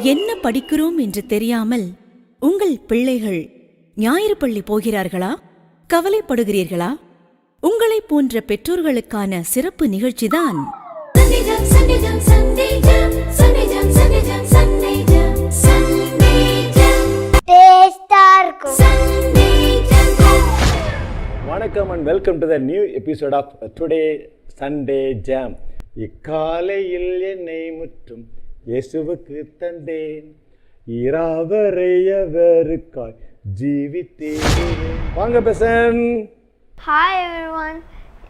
என்ன படிக்கிறோம் என்று தெரியாமல் உங்கள் பிள்ளைகள் ஞாயிறு பள்ளி போகிறார்களா? கவலைப்படுகிறீர்களா? உங்களை போன்ற பெற்றோர்களுக்கான சிறப்பு நிகழ்ச்சிதான் வணக்கம் and welcome to the new episode of Today Sunday Jam. இக்காலையில் என்னை முற்றும் இயேசுவுக்கு தந்தேன், இராவரையவருக்காய் ஜீவித்தேன். வாங்க பேசன். Hi everyone.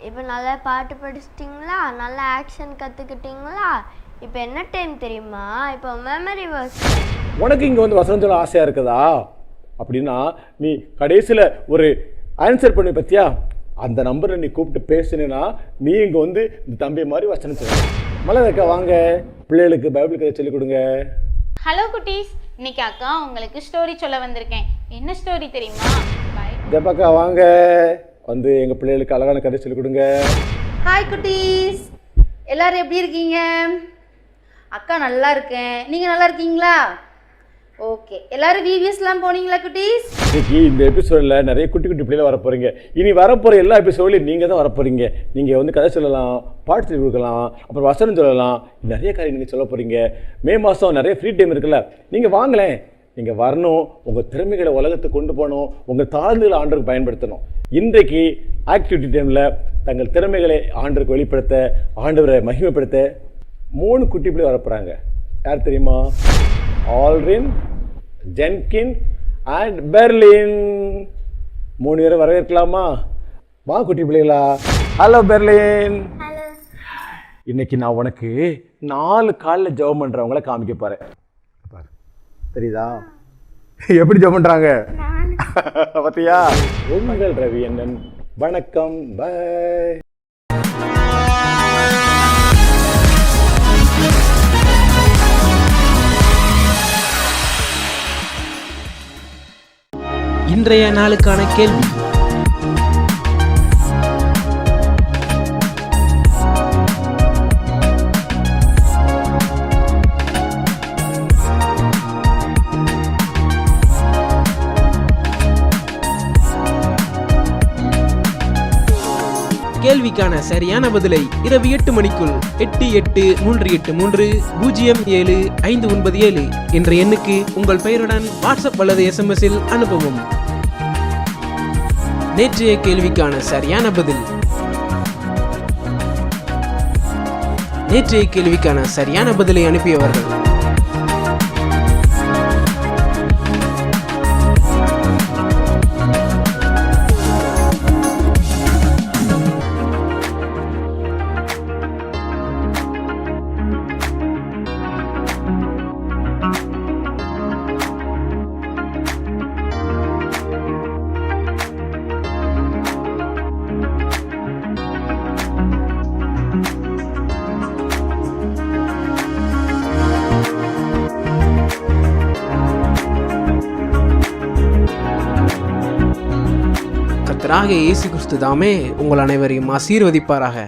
இப்போ நல்லா பாட்டு படிச்சிட்டிங்களா? நல்லா ஆக்ஷன் கற்றுக்கிட்டிங்களா? இப்போ என்ன டைம் தெரியுமா? இப்போ மெமரி வர்ஸ். உனக்கு இங்கே வந்து வசனம் சொல்ல ஆசையாக இருக்குதா? அப்படின்னா நீ கடைசியில் ஒரு ஆன்சர் பண்ணி பற்றியா அந்த நம்பரை நீ கூப்பிட்டு பேசுனா நீ இங்கே வந்து இந்த தம்பி மாதிரி வசனம் சொல்ல. மலரக்கா வாங்க, பிள்ளைகளுக்கு பைபிள் கதை சொல்லிக் கொடுங்க. ஹலோ குட்டீஸ், இன்னைக்கு அக்கா உங்களுக்கு ஸ்டோரி சொல்ல வந்திருக்கேன். என்ன ஸ்டோரி தெரியுமா? ஜெபக்கா வாங்க, வந்து எங்கள் பிள்ளைகளுக்கு அழகான கதை சொல்லிக் கொடுங்க. ஹாய் குட்டீஸ், எல்லாரும் எப்படி இருக்கீங்க? அக்கா நல்லா இருக்கேன், நீங்கள் நல்லா இருக்கீங்களா? ஓகே, எல்லாரும் விவிஎஸ்லாம் போனீங்களா குட்டீஸ்? இன்னைக்கு இந்த எபிசோடில் நிறைய குட்டி குட்டி பிள்ளைகள் வரப்போகிறீங்க. இனி வரப்போகிற எல்லா எபிசோட்லையும் நீங்கள் தான் வரப்போகிறீங்க. நீங்கள் வந்து கதை சொல்லலாம், பாட்டு சொல்லி கொடுக்கலாம், அப்புறம் வசனம் சொல்லலாம், நிறைய காரியம் நீங்கள் சொல்ல போகிறீங்க. மே மாதம் நிறைய ஃப்ரீ டைம் இருக்குல்ல, நீங்கள் வாங்களேன். நீங்கள் வரணும், உங்கள் திறமைகளை உலகத்துக்கு கொண்டு போகணும், உங்கள் தாழ்ந்துகளை ஆண்டருக்கு பயன்படுத்தணும். இன்றைக்கு ஆக்டிவிட்டி டைமில் தங்கள் திறமைகளை ஆண்டருக்கு வெளிப்படுத்த, ஆண்டவரை மகிமைப்படுத்த 3 குட்டி பிள்ளை வரப்போகிறாங்க. யார் தெரியுமா? Aldrin, ஜென்கின் and Berlin. 3 பேரை வரவேற்கலாமா? வா குட்டி பிள்ளைகளா. Hello Berlin. இன்னைக்கு நான் உனக்கு 4 காலில் ஜெபம் பண்ணுறவங்கள காமிக்க போகிறேன். தெரியுதா எப்படி ஜெபம் பண்ணுறாங்க? பார்த்தியா? உங்கள் ரவி அண்ணன். வணக்கம், பாய். இன்றைய நாளுக்கான கேள்வி: கேள்விக்கான சரியான பதிலை இரவு 8 மணிக்குள் 8838307597 என்ற எண்ணுக்கு உங்கள் பெயருடன் வாட்ஸ்அப் அல்லது SMS-இல் அனுப்பவும். நேற்றைய கேள்விக்கான சரியான பதில்: நேற்றைய கேள்விக்கான சரியான பதிலை அனுப்பியவர்கள் கர்த்தராகிய இயேசு கிறிஸ்து தாமே உங்கள் அனைவரையும் ஆசீர்வதிப்பாராக.